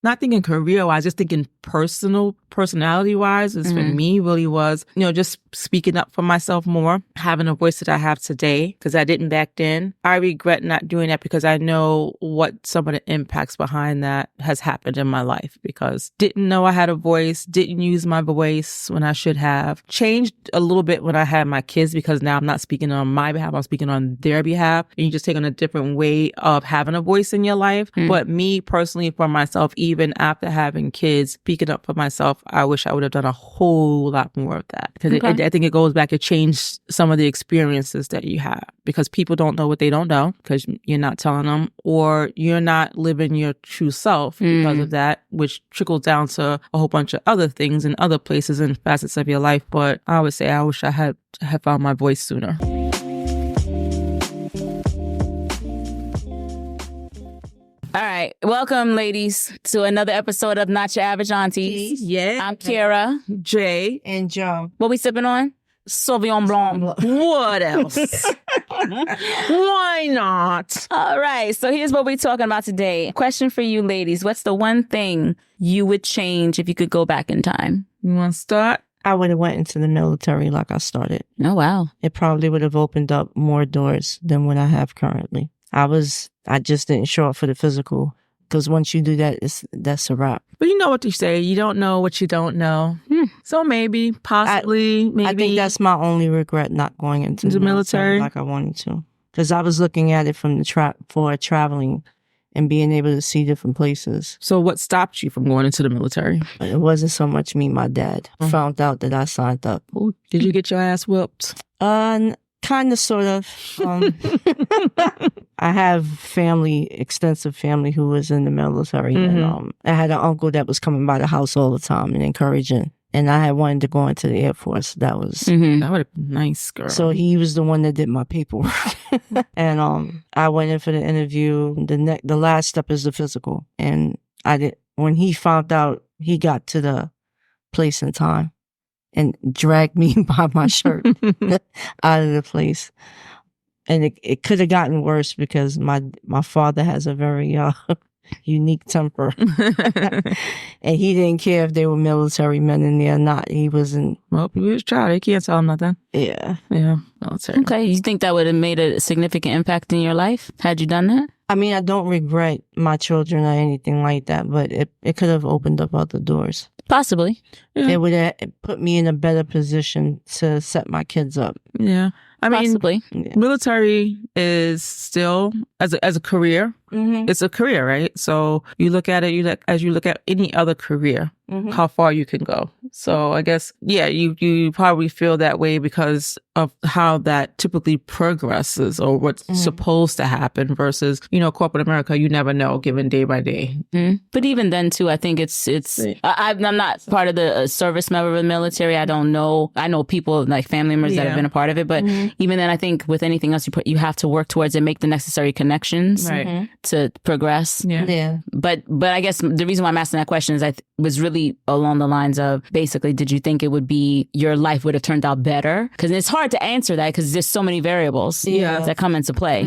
not thinking career-wise, just thinking personality-wise, is for me really was, just speaking up for myself more, having a voice that I have today, because I didn't back then. I regret not doing that because I know what some of the impacts behind that has happened in my life, because didn't know I had a voice, didn't use my voice when I should have. Changed a little bit when I had my kids, because now I'm not speaking on my behalf, I'm speaking on their behalf. And you just take on a different way of having a voice in your life. But me personally, for myself, even after having kids, speaking up for myself, I wish I would have done a whole lot more of that. Because I think it goes back to change some of the experiences that you have. Because people don't know what they don't know, because you're not telling them, or you're not living your true self because of that, which trickles down to a whole bunch of other things and other places and facets of your life. But I would say I wish I had found my voice sooner. All right. Welcome, ladies, to another episode of Not Your Average Aunties. Yeah. I'm Kara. Jay. And Joe. What we sipping on? Sauvignon Blanc. What else? Why not? All right. So here's what we're talking about today. Question for you, ladies. What's the one thing you would change if you could go back in time? You want to start? I would have went into the military like I started. Oh, wow. It probably would have opened up more doors than what I have currently. I just didn't show up for the physical, because once you do that, that's a wrap. But you know what you say. You don't know what you don't know. So maybe, possibly, maybe. I think that's my only regret, not going into the military like I wanted to. Because I was looking at it from the for traveling and being able to see different places. So what stopped you from going into the military? It wasn't so much me, my dad. Found out that I signed up. Ooh, did you get your ass whooped? Kind of, sort of. I have extensive family who was in the military. And I had an uncle that was coming by the house all the time and encouraging. And I had wanted to go into the Air Force. That was... That would have been nice, girl. So he was the one that did my paperwork. And I went in for the interview. The last step is the physical. And when he found out, he got to the place in time and dragged me by my shirt out of the place. And it could have gotten worse, because my father has a very unique temper. And he didn't care if they were military men in there or not. He wasn't... Well, he was child. They can't tell him nothing. Yeah. Yeah. Military. Okay. You think that would have made a significant impact in your life had you done that? I mean, I don't regret my children or anything like that, but it could have opened up other doors. Possibly. Yeah. It would have put me in a better position to set my kids up. Yeah. I mean, possibly. Military is still, as a career, it's a career, right? So you look at it, as you look at any other career, how far you can go. So I guess, yeah, you probably feel that way because of how that typically progresses, or what's supposed to happen, versus, corporate America, you never know, given day by day. But even then, too, I think I'm not part of the service member of the military. I don't know. I know people, like family members that have been a part of it. But even then, I think with anything else, you have to work towards it, make the necessary connections to progress. Yeah. But I guess the reason why I'm asking that question is was really along the lines of, basically, did you think it would be, your life would have turned out better? Because it's hard to answer that, because there's so many variables that come into play,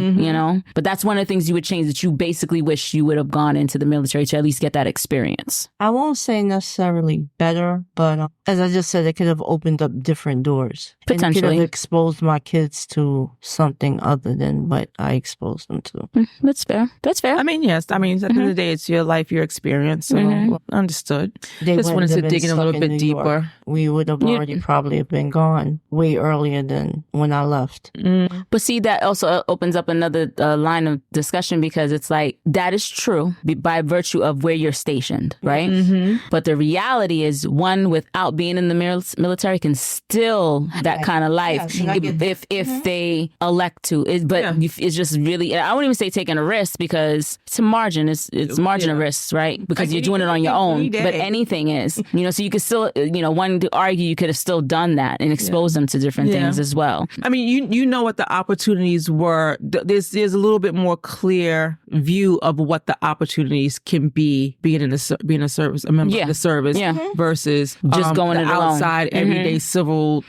But that's one of the things you would change, that you basically wish you would have gone into the military to at least get that experience. I won't say necessarily better, but as I just said, it could have opened up different doors. Potentially. And it could have exposed my kids to something other than what I exposed them to. That's fair. I mean, yes. I mean, at the end of the day, it's your life, your experience. So understood. Just wanted to dig in a little bit deeper. We would have already probably have been gone way earlier than when I left. But see, that also opens up another line of discussion, because it's like, that is true by virtue of where you're stationed, right? But the reality is, one without being in the military can still that kind of life if they elect to. It's just really, I wouldn't even say taking a risk, because it's a margin. It's margin of risks, right? Because you're doing it on your own. But anything is, so you could still, one to argue you could have still done that and exposed them to different things as well. I mean, you know what the opportunities were. There's a little bit more clear view of what the opportunities can be, being a member of the service, versus just going the it alone. outside everyday civil,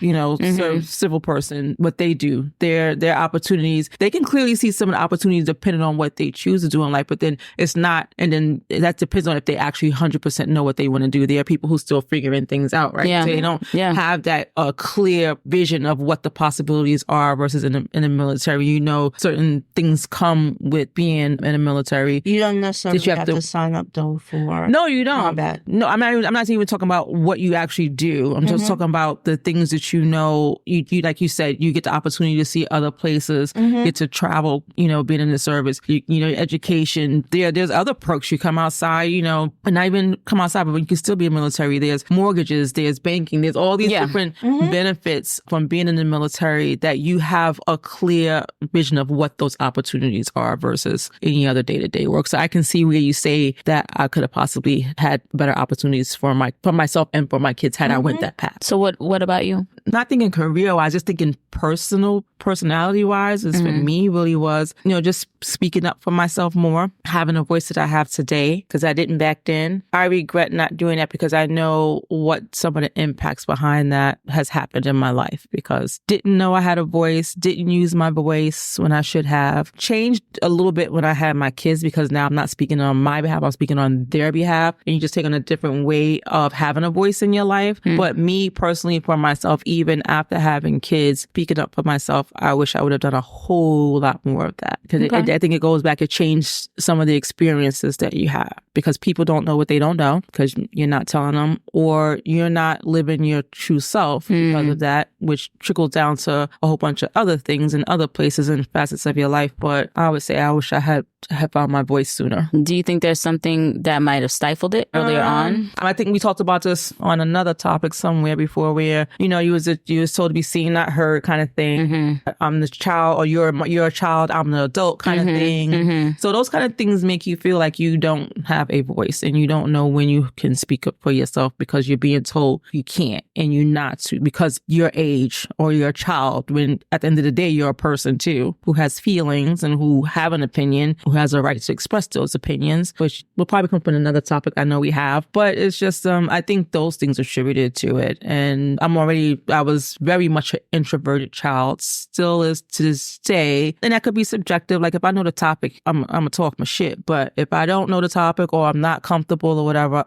civil person, what they do, their opportunities. They can clearly see some of the opportunities depending on what they choose to do in life, but then it's not, and then that depends on if they actually 100% know what they want to do. There are people who still figuring things out, right? Yeah. So they don't have that clear vision of what the possibilities are versus in the military. Certain things come with being in the military. You don't necessarily have to sign up though for No, you don't. combat. No, I'm not even talking about what you actually do. I'm just talking about the things that you like you said, you get the opportunity to see other places, get to travel, being in the service, education. There's other perks. You come outside, and not even come outside, but you can still be in the military. There's mortgages, there's banking, there's all these different benefits from being in the military that you have a clear vision of what those opportunities are versus any other day-to-day work. So I can see where you say that I could have possibly had better opportunities for myself and for my kids had I went that path. So what about you? Not thinking career-wise, just thinking personality-wise, is for me really was, just speaking up for myself more, having a voice that I have today, because I didn't back then. I regret not doing that because I know what some of the impacts behind that has happened in my life, because didn't know I had a voice, didn't use my voice when I should have. Changed a little bit when I had my kids, because now I'm not speaking on my behalf, I'm speaking on their behalf, and you just take on a different way of having a voice in your life. But me personally, for myself, even after having kids, speaking up for myself, I wish I would have done a whole lot more of that. Because I think it goes back, it changed some of the experiences that you have, because people don't know what they don't know because you're not telling them, or you're not living your true self because of that, which trickles down to a whole bunch of other things and other places and facets of your life. But I would say I wish I had found my voice sooner. Do you think there's something that might have stifled it earlier on? I think we talked about this on another topic somewhere before, where you was told to be seen, not heard, kind of thing. I'm the child, or you're a child, I'm the adult, kind of thing. So those kind of things make you feel like you don't have a voice, and you don't know when you can speak up for yourself because you're being told you can't and you're not to, because your age or you're a child, when at the end of the day you're a person too, who has feelings and who have an opinion, who has a right to express those opinions, which will probably come from another topic I know we have. But it's just I think those things attributed to it. And I was very much an introverted child, still is to this day. And that could be subjective. Like if I know the topic, I'm gonna talk my shit. But if I don't know the topic, or I'm not comfortable or whatever,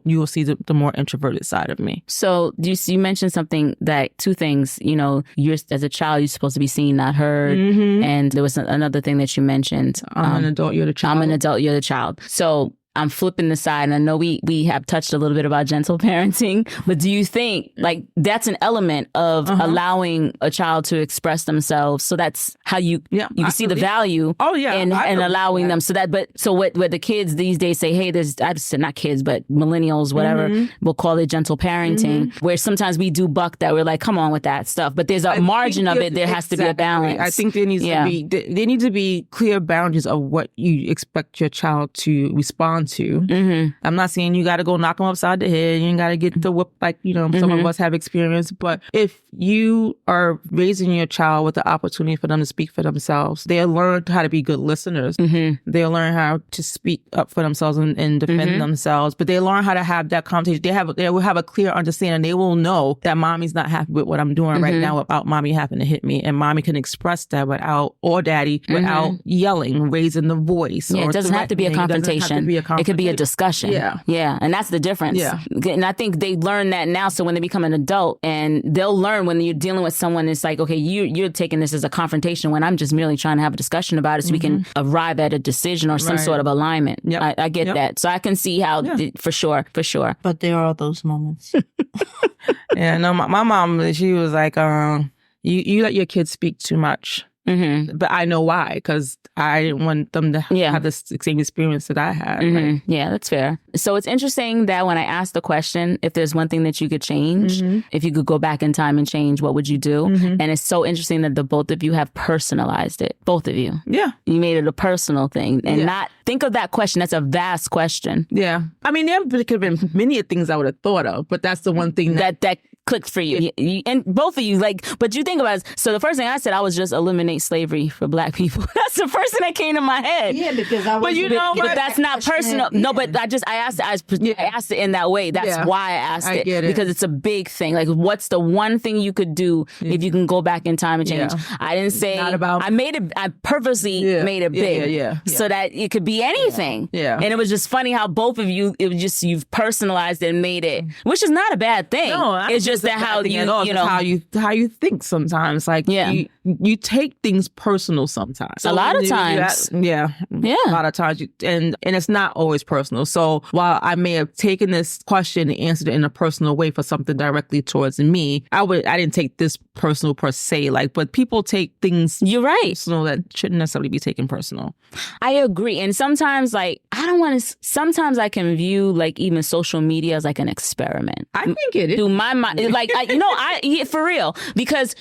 you will see the more introverted side of me. So you mentioned something, that two things, you're as a child, you're supposed to be seen, not heard. And there was another thing that you mentioned. I'm an adult, you're the child. I'm an adult, you're the child. So I'm flipping the side, and I know we have touched a little bit about gentle parenting, but do you think like that's an element of allowing a child to express themselves? So that's how you can see the value in allowing them. So what the kids these days say, hey, I just said not kids, but millennials, whatever, we'll call it gentle parenting, where sometimes we do buck that. We're like, come on with that stuff. But there's a margin of it. There has to be a balance. I think there needs to be clear boundaries of what you expect your child to respond to. I'm not saying you got to go knock them upside the head. You ain't got to get the whip like, some of us have experienced. But if you are raising your child with the opportunity for them to speak for themselves, they'll learn how to be good listeners. They'll learn how to speak up for themselves and defend themselves. But they learn how to have that conversation. They will have a clear understanding. They will know that mommy's not happy with what I'm doing right now without mommy having to hit me. And mommy can express that or daddy without yelling, raising the voice. Yeah, it doesn't have to be a confrontation. It could be a discussion. Yeah. And that's the difference. Yeah. And I think they learn that now. So when they become an adult, and they'll learn when you're dealing with someone, it's like, okay, you're taking this as a confrontation when I'm just merely trying to have a discussion about it so we can arrive at a decision or some sort of alignment. I get that. So I can see how, for sure. But there are those moments. Yeah, no, my mom, she was like, you let your kids speak too much. But I know why, because I didn't want them to have the same experience that I had. Right? Yeah, that's fair. So it's interesting that when I asked the question, if there's one thing that you could change, if you could go back in time and change, what would you do? And it's so interesting that the both of you have personalized it. Both of you. Yeah. You made it a personal thing and not think of that question. That's a vast question. Yeah. I mean, there could have been many things I would have thought of, but that's the one thing that clicked for you. And both of you, like, but you think about it. So the first thing I said, I was just eliminate slavery for Black people. That's the first thing that came to my head. Yeah, because I was. But you know, But that's not personal. No, but I asked it in that way. That's why I asked it. Get it. Because it's a big thing. Like, what's the one thing you could do if you can go back in time and change? I didn't say, not about, I purposely made it big so that it could be anything. Yeah. And it was just funny how both of you, it was just, you've personalized it and made it, which is not a bad thing. No, it's just that how you know, how you think sometimes. Like, you take things personal sometimes. So a lot of times. A lot of times. And it's not always personal. So while I may have taken this question and answered it in a personal way for something directly towards me, I didn't take this personal per se. Like, but people take things you're right personal that shouldn't necessarily be taken personal. I agree. And sometimes, like, sometimes I can view, like, even social media as like an experiment. I think it is. Through my mind, like, for real, because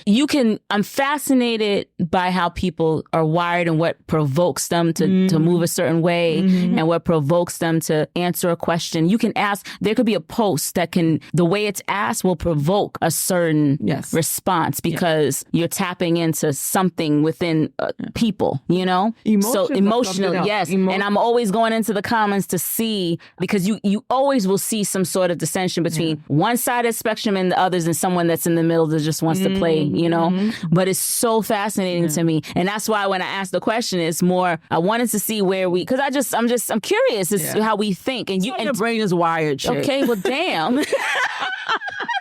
I'm fascinated by how people are wired and what provokes them to move a certain way and what provokes them to answer a question. You can ask, there could be a post that the way it's asked will provoke a certain response because you're tapping into something within people, you know? So emotional, yes. And I'm always going into the comments to see, because you always will see some sort of dissension between one side of the spectrum and the others, and someone that's in the middle that just wants to play, you know? But it's so fascinating to me. And that's why when I asked the question, it's more, I wanted to see where because I'm curious as to how we think. And your brain is wired, shit. Okay, well, damn.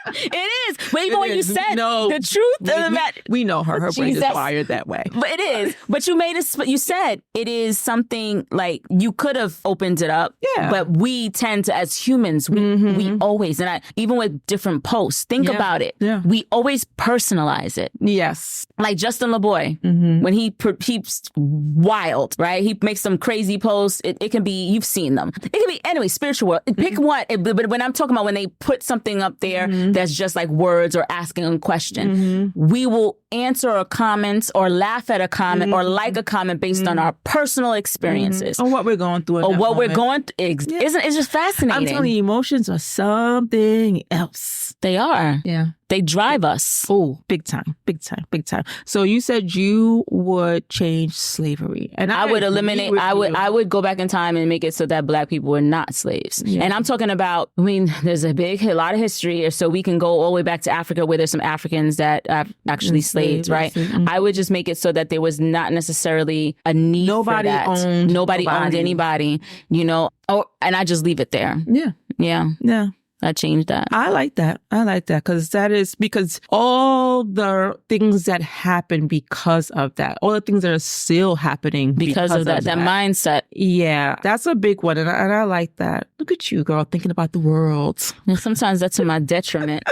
It is. But even when you said the truth of the matter. We know her brain is wired that way. But it is. But you said it is something like you could have opened it up. Yeah. But we tend to, as humans, we always, and even with different posts, think about it. Yeah. We always personalize it. Yes. Like Justin LeBoy, when he's wild, right? He makes some crazy posts. It can be, you've seen them. It can be, anyway, spiritual world. Pick one. But when I'm talking about when they put something up there that's just like words or asking a question, we will answer a comment or laugh at a comment or like a comment based on our personal experiences. Or what we're going through. Or what we're going through. Isn't it just fascinating? I'm telling you, emotions are something else. They are. Yeah. They drive us. Oh, big time, big time, big time. So you said you would change slavery, and I would eliminate. I would go back in time and make it so that Black people were not slaves. Yeah. And I'm talking about. I mean, there's a lot of history, so we can go all the way back to Africa, where there's some Africans that are actually slaves, right? I would just make it so that there was not necessarily a need for that. Nobody owned anybody, you know. And I just leave it there. Yeah. I changed that. I like that because all the things that happen because of that, all the things that are still happening because of that mindset. Yeah, that's a big one. And I like that. Look at you, girl, thinking about the world. And sometimes that's to my detriment.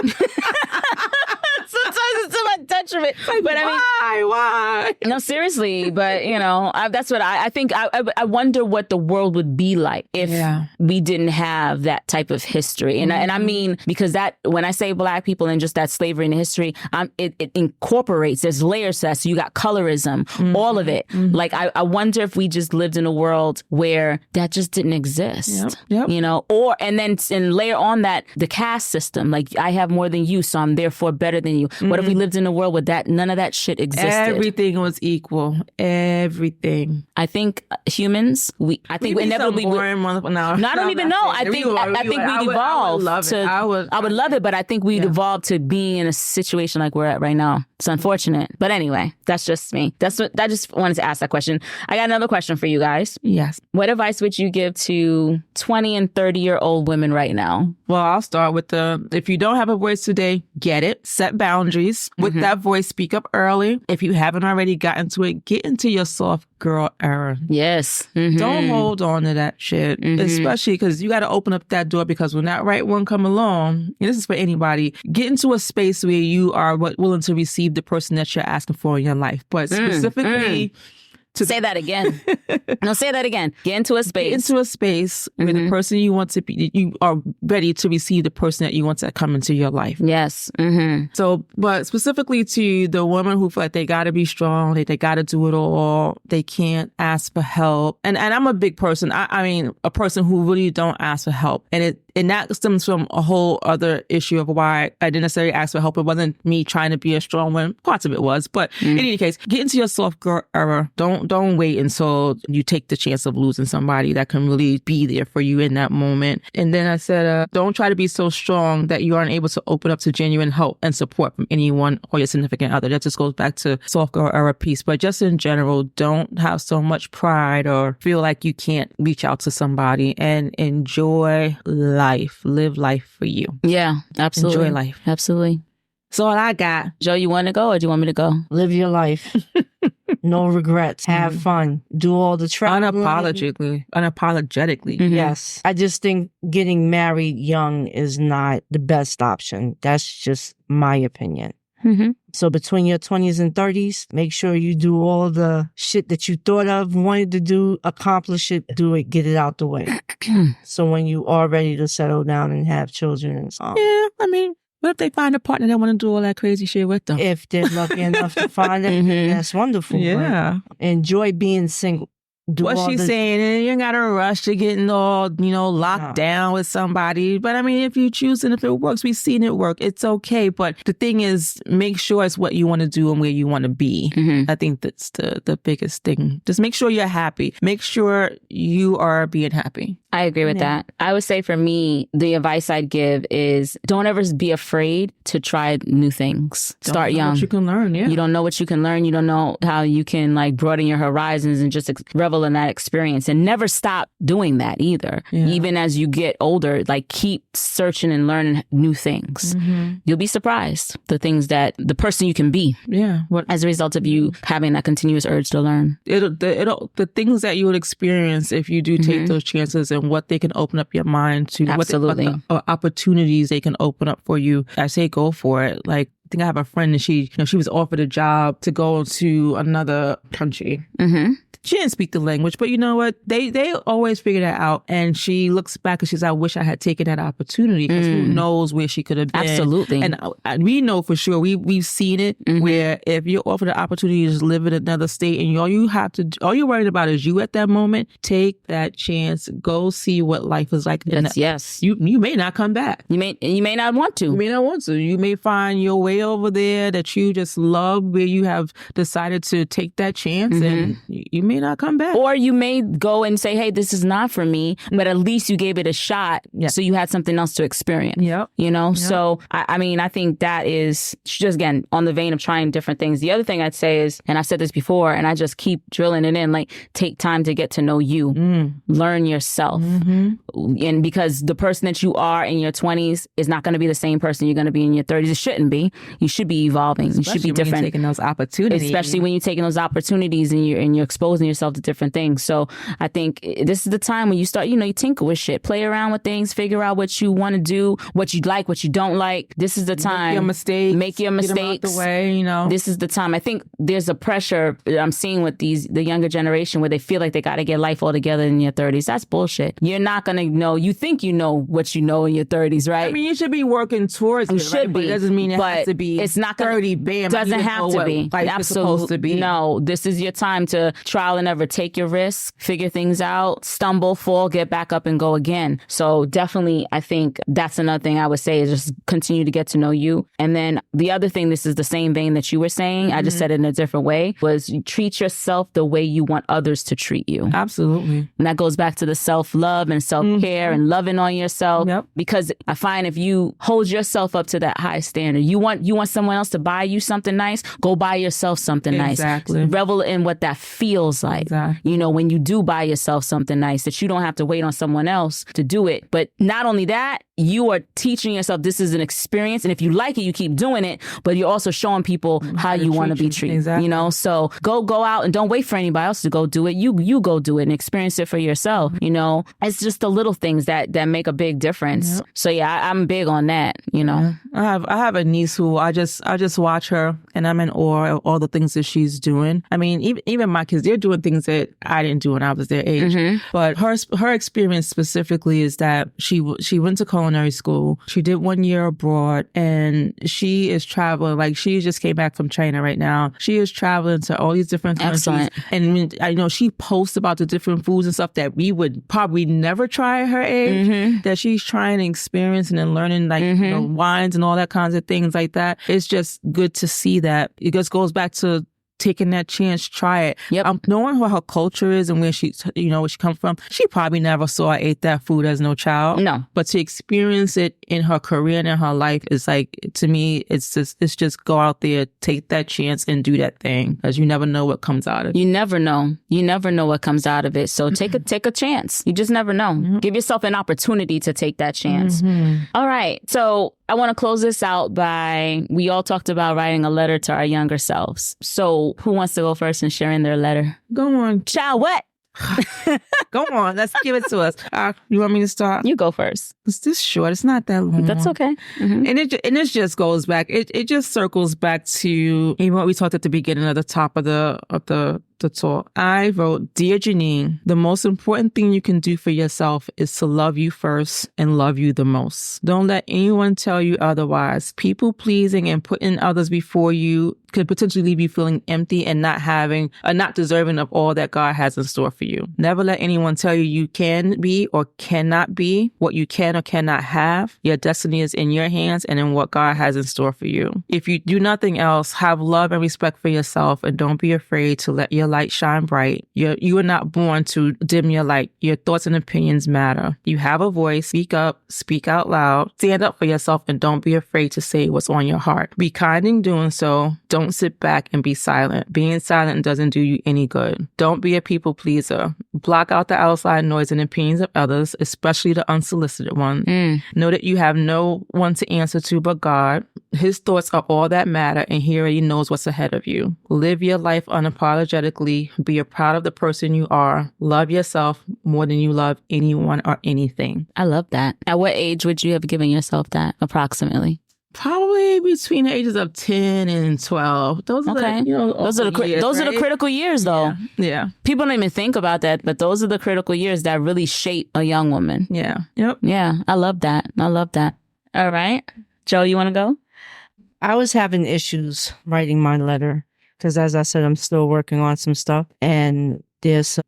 Sometimes it's to my detriment. But why? No, seriously. But, you know, that's what I think. I wonder what the world would be like if we didn't have that type of history. And I mean, because that, when I say Black people and just that slavery in the history, it incorporates, there's layers to that. So you got colorism, all of it. Like, I wonder if we just lived in a world where that just didn't exist, you know, and layer on that, the caste system, like I have more than you, so I'm therefore better than you. What if we lived in a world where none of that shit existed? Everything was equal. Everything. I think humans, I think we inevitably would. I don't even know. I think we'd evolve. I would love it, but I think we'd evolve to being in a situation like we're at right now. It's unfortunate. But anyway, that's just me. I just wanted to ask that question. I got another question for you guys. Yes. What advice would you give to 20 and 30-year-old women right now? Well, I'll start with if you don't have a voice today, get it. Set boundaries. With that voice, speak up early. If you haven't already gotten to it, get into your soft girl era. Yes. Don't hold on to that shit, especially because you got to open up that door, because when that right one come along, and this is for anybody, get into a space where you are willing to receive the person that you're asking for in your life. But specifically... Say that again. No, say that again. Get into a space. Get into a space where the person you want to be, you are ready to receive the person that you want to come into your life. Yes. So, but specifically to the women who feel like they got to be strong, they got to do it all, they can't ask for help. And I'm a big person. I mean, a person who really don't ask for help. And And that stems from a whole other issue of why I didn't necessarily ask for help. It wasn't me trying to be a strong woman. Parts of it was. But in any case, get into your soft girl era. Don't wait until you take the chance of losing somebody that can really be there for you in that moment. And then I said, don't try to be so strong that you aren't able to open up to genuine help and support from anyone or your significant other. That just goes back to soft girl era piece. But just in general, don't have so much pride or feel like you can't reach out to somebody, and enjoy life. Live life for you. Yeah, absolutely. Enjoy life. Absolutely. That's all I got. Joe, you want to go or do you want me to go? Live your life. No regrets. Have fun. Do all the traveling. Unapologetically. Mm-hmm. Yes. I just think getting married young is not the best option. That's just my opinion. Mm-hmm. So between your 20s and 30s, make sure you do all the shit that you thought of, wanted to do, accomplish it, do it, get it out the way. So when you are ready to settle down and have children and so on. Yeah, I mean, what if they find a partner that want to do all that crazy shit with them? If they're lucky enough to find it, that's wonderful. Yeah. But enjoy being single. What she's saying, you ain't got to rush to getting all, locked down with somebody. But I mean, if you choose and if it works, we've seen it work. It's okay. But the thing is, make sure it's what you want to do and where you want to be. I think that's the biggest thing. Just make sure you're happy. Make sure you are being happy. I agree with that. I would say for me, the advice I'd give is don't ever be afraid to try new things. Start young. What you can learn, yeah. You don't know what you can learn. You don't know how you can broaden your horizons and just revel in that experience, and never stop doing that either. Yeah. Even as you get older, keep searching and learning new things. You'll be surprised the person you can be. Yeah. As a result of you having that continuous urge to learn. The things that you would experience if you do take those chances and what they can open up your mind to. Absolutely. What opportunities they can open up for you. I say go for it. I think I have a friend and she was offered a job to go to another country. She didn't speak the language, but you know what? They always figure that out. And she looks back and she's like, I wish I had taken that opportunity, because who knows where she could have been. Absolutely. And we know for sure, we've seen it, where if you're offered the opportunity to just live in another state and all you're worried about is you at that moment, take that chance. Go see what life is like. Yes. You may not come back. You may not want to. You may not want to. You may find your way over there that you just love, where you have decided to take that chance, and you may not come back. Or you may go and say, hey, this is not for me, but at least you gave it a shot. Yep. So you had something else to experience. Yep. So I think that is just, again, on the vein of trying different things. The other thing I'd say is, and I've said this before, and I just keep drilling it in, take time to get to know you, learn yourself. And because the person that you are in your 20s is not going to be the same person you're going to be in your 30s. It shouldn't be. You should be evolving. Especially you should be different. When you're taking those opportunities. Especially when you're taking those opportunities and you're exposing yourself to different things. So I think this is the time when you start, you tinker with shit, play around with things, figure out what you want to do, what you like, what you don't like. This is the time. Make your mistakes. Get them out the way, This is the time. I think there's a pressure I'm seeing with the younger generation where they feel like they got to get life all together in your 30s. That's bullshit. You're not going to know. You think you know what you know in your 30s, right? I mean, you should be working towards it, should be. But it doesn't mean it has to be. It's not 30, bam. Doesn't have to be. Absolutely. Supposed to be. No, this is your time to trial and error, take your risks, figure things out, stumble, fall, get back up and go again. So definitely, I think that's another thing I would say is just continue to get to know you. And then the other thing, this is the same vein that you were saying, I just said it in a different way, was you treat yourself the way you want others to treat you. Absolutely. And that goes back to the self-love and self-care and loving on yourself. Yep. Because I find if you hold yourself up to that high standard, you want someone else to buy you something nice, go buy yourself something nice. Revel in what that feels like. Exactly. When you do buy yourself something nice, that you don't have to wait on someone else to do it. But not only that, you are teaching yourself this is an experience. And if you like it, you keep doing it. But you're also showing people how you want to be treated. Exactly. So go out and don't wait for anybody else to go do it. You go do it and experience it for yourself. It's just the little things that make a big difference. Yep. So yeah, I'm big on that. Yeah. I have a niece who I just watch her and I'm in awe of all the things that she's doing. I mean, even my kids, they're doing things that I didn't do when I was their age. But her experience specifically is that she went to culinary culinary school. She did 1 year abroad, and she is traveling. Like, she just came back from China right now. She is traveling to all these different countries. Excellent. And I know she posts about the different foods and stuff that we would probably never try at her age, that she's trying and experiencing and learning, like, you know, wines and all that kinds of things like that. It's just good to see that. It just goes back to taking that chance, try it. Yep. Knowing what her culture is and where she, you know, where she comes from, she probably never saw or ate that food as no child. No. But to experience it in her career and in her life is like, to me, it's just go out there, take that chance and do that thing, because you never know what comes out of it. You never know. You never know what comes out of it. So take a chance. You just never know. Give yourself an opportunity to take that chance. All right. So I want to close this out by, we all talked about writing a letter to our younger selves. So who wants to go first in sharing their letter? Go on. Child, what? Go on. Let's give it to us. You want me to start? You go first. It's this short. It's not that long. That's okay. And it just goes back. It just circles back to even what we talked at the beginning of the top of the talk. I wrote, Dear Janine, the most important thing you can do for yourself is to love you first and love you the most. Don't let anyone tell you otherwise. People pleasing and putting others before you could potentially leave you feeling empty and not deserving of all that God has in store for you. Never let anyone tell you can be or cannot be what you can or cannot have. Your destiny is in your hands and in what God has in store for you. If you do nothing else, have love and respect for yourself and don't be afraid to let your light shine bright. You are not born to dim your light. Your thoughts and opinions matter. You have a voice. Speak up, speak out loud, stand up for yourself, and don't be afraid to say what's on your heart. Be kind in doing so. Don't sit back and be silent. Being silent doesn't do you any good. Don't be a people pleaser. Block out the outside noise and opinions of others, especially the unsolicited ones. Know that you have no one to answer to but God. His thoughts are all that matter, and he already knows what's ahead of you. Live your life unapologetically. Be proud of the person you are. Love yourself more than you love anyone or anything. I love that. At what age would you have given yourself that, approximately? Probably between the ages of 10 and 12. Those are Okay. Those are the critical years, though. Yeah. People don't even think about that, but those are the critical years that really shape a young woman. Yeah. Yep. Yeah. I love that. All right. Joe, you want to go? I was having issues writing my letter because, as I said, I'm still working on some stuff, and there's some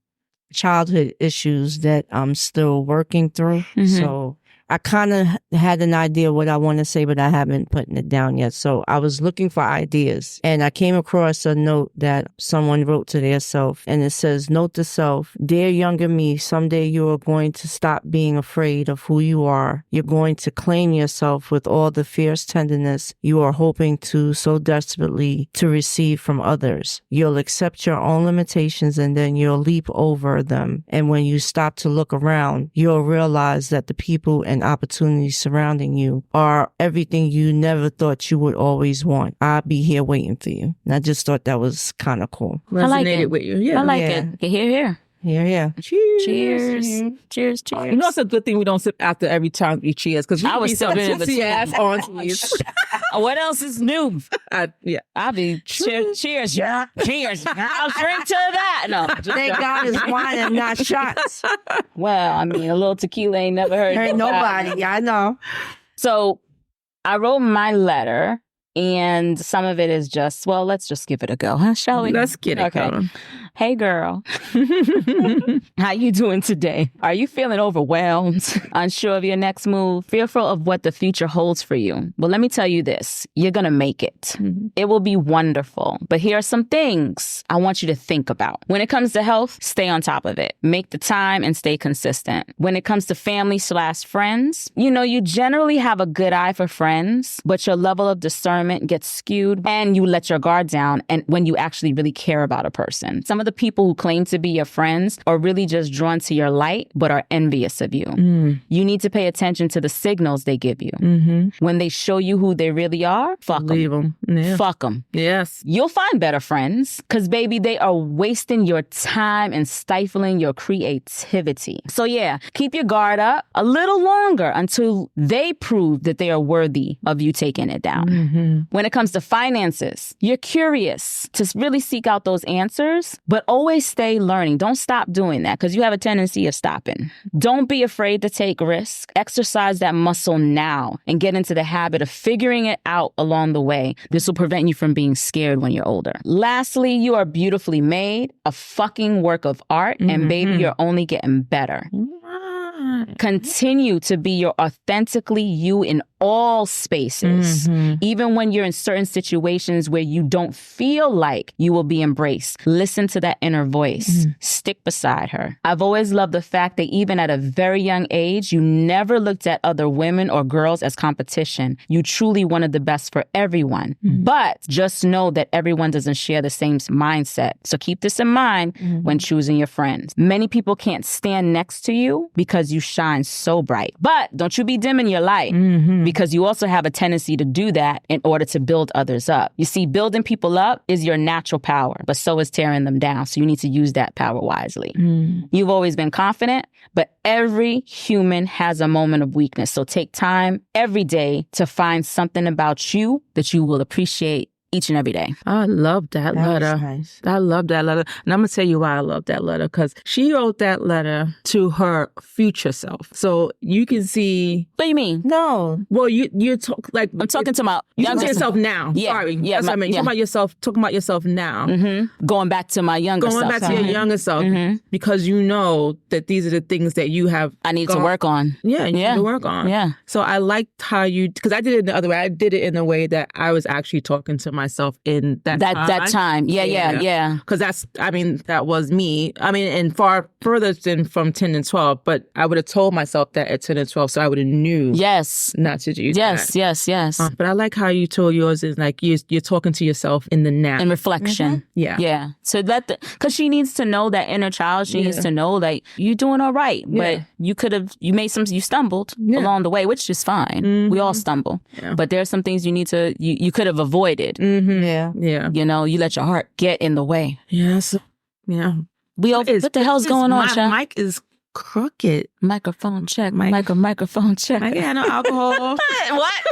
childhood issues that I'm still working through. So I kind of had an idea what I want to say, but I haven't put it down yet. So I was looking for ideas, and I came across a note that someone wrote to their self, and it says, note to self, dear younger me, someday you are going to stop being afraid of who you are. You're going to claim yourself with all the fierce tenderness you are hoping to so desperately to receive from others. You'll accept your own limitations, and then you'll leap over them. And when you stop to look around, you'll realize that the people and opportunities surrounding you are everything you never thought you would always want. I'll be here waiting for you. And I just thought that was kind of cool. Resonated I like it. with you. Yeah. I like it. Okay, here. Yeah. Cheers. You know, it's a good thing we don't sip after every time we cheers, because I was still in the ass aunties. What else is new? I'll be cheers. Yeah. Cheers. I'll drink to that. No. Thank God it's wine and not shots. Well, I mean, a little tequila ain't never hurt nobody. I know. So I wrote my letter, and some of it is just, well, let's just give it a go, huh? Shall we? Let's get it going. Hey, girl. How you doing today? Are you feeling overwhelmed, unsure of your next move, fearful of what the future holds for you? Well, let me tell you this. You're going to make it. It will be wonderful. But here are some things I want you to think about. When it comes to health, stay on top of it. Make the time and stay consistent. When it comes to family/friends, you generally have a good eye for friends, but your level of discernment gets skewed and you let your guard down and when you actually really care about a person. Some of the people who claim to be your friends are really just drawn to your light, but are envious of you. You need to pay attention to the signals they give you. When they show you who they really are, fuck them. Leave them. Yeah. Fuck them. Yes. You'll find better friends because, baby, they are wasting your time and stifling your creativity. So, yeah, keep your guard up a little longer until they prove that they are worthy of you taking it down. When it comes to finances, you're curious to really seek out those answers, but always stay learning. Don't stop doing that because you have a tendency of stopping. Don't be afraid to take risks. Exercise that muscle now and get into the habit of figuring it out along the way. This will prevent you from being scared when you're older. Lastly, you are beautifully made, a fucking work of art, and baby, you're only getting better. Continue to be your authentically you in all spaces, even when you're in certain situations where you don't feel like you will be embraced. Listen to that inner voice. Stick beside her. I've always loved the fact that even at a very young age, you never looked at other women or girls as competition. You truly wanted the best for everyone. But just know that everyone doesn't share the same mindset. So keep this in mind when choosing your friends. Many people can't stand next to you because you shine so bright. But don't you be dimming your light because you also have a tendency to do that in order to build others up. You see, building people up is your natural power, but so is tearing them down. So you need to use that power wisely. You've always been confident, but every human has a moment of weakness. So take time every day to find something about you that you will appreciate each and every day. I love that letter. Nice. I love that letter. And I'm going to tell you why I love that letter. Because she wrote that letter to her future self. So you can see... What do you mean? No. Well, you're talking like... I'm talking to my... You talking to yourself now. Yeah. Sorry. Yeah. That's what I mean. You're talking about yourself now. Going back to my younger self. Going back to your younger self. Because you know that these are the things that you have... I need to work on. Yeah, you need to work on. Yeah. So I liked how you... Because I did it the other way. I did it in a way that I was actually talking to myself in that time. Yeah. Because that was me. I mean, and far further than from 10 and 12, but I would have told myself that at 10 and 12, so I would have knew not to do that. Yes. But I like how you told yours is like you're talking to yourself in the now. In reflection. Yeah. So because she needs to know that inner child, she needs to know that you're doing all right, but you stumbled along the way, which is fine. We all stumble. Yeah. But there are some things you could have avoided. Yeah. You know, you let your heart get in the way. Yes. Yeah. What the hell's going on, child? My mic is crooked. Microphone check. Microphone check. I got no alcohol. What?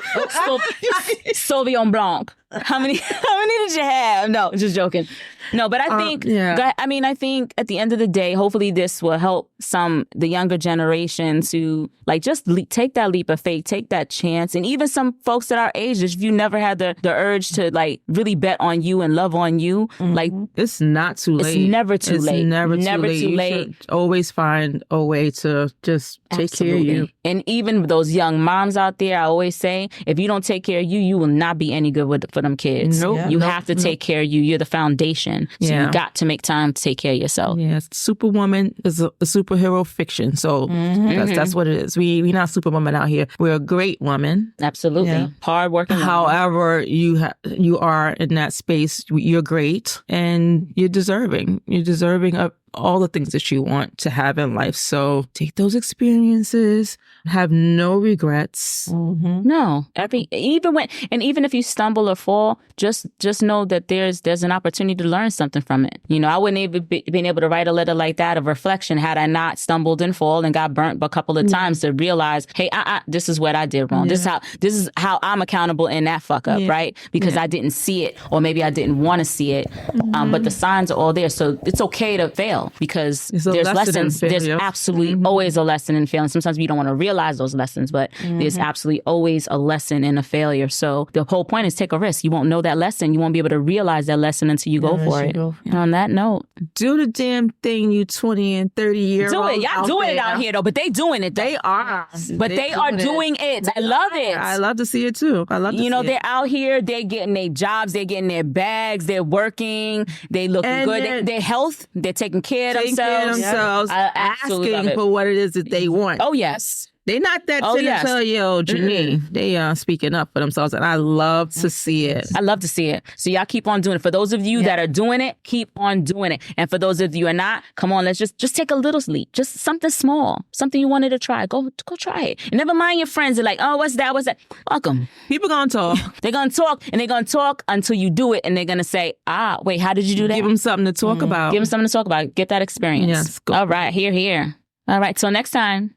Sauvignon Blanc. How many did you have? No, just joking. No, but I think, I think at the end of the day, hopefully this will help the younger generation to like just take that leap of faith, take that chance. And even some folks at our age, if you never had the urge to like really bet on you and love on you, like it's not too late. It's never too late. Never too late. Too late. You should always find a way to just take care of you. And even those young moms out there, I always say, if you don't take care of you, you will not be any good for them kids. Nope. You have to take care of you. You're the foundation. So you got to make time to take care of yourself. Yeah, Superwoman is a superhero fiction. So that's what it is. We're not Superwoman out here. We're a great woman. Absolutely. Yeah. Hardworking. However, you are in that space, you're great and you're deserving. You're deserving of all the things that you want to have in life. So take those experiences, have no regrets. No, even if you stumble or fall, just know that there's an opportunity to learn something from it. You know, I wouldn't even been able to write a letter like that of reflection had I not stumbled and fall and got burnt a couple of times to realize, hey, this is what I did wrong. This is how I'm accountable in that fuck up, right? Because I didn't see it, or maybe I didn't want to see it. But the signs are all there, so it's okay to fail. Because there's lessons. There's absolutely always a lesson in failing. Sometimes we don't want to realize those lessons, but there's absolutely always a lesson in a failure. So the whole point is take a risk. You won't know that lesson. You won't be able to realize that lesson until you go for it. And on that note, do the damn thing, you 20 and 30 years old. Do it. Y'all doing it out here, though. But they doing it. They are. But they are doing it. I love it. I love to see it, too. I love to see it. They're out here. They're getting their jobs. They're getting their bags. They're working. They looking good. Their health. They're taking care of themselves. Asking for what it is that they want. Oh, yes. They not that cynical, Janine. They are speaking up for themselves, and I love to see it. I love to see it. So y'all keep on doing it. For those of you that are doing it, keep on doing it. And for those of you who are not, come on, let's just take a little leap. Just something small, something you wanted to try. Go try it. And never mind your friends. They're like, oh, what's that? Welcome. People gonna talk. They're gonna talk, and they're gonna talk until you do it, and they're gonna say, wait, how did you do that? Give them something to talk about. Give them something to talk about. Get that experience. Yes. All right, here. All right, till next time.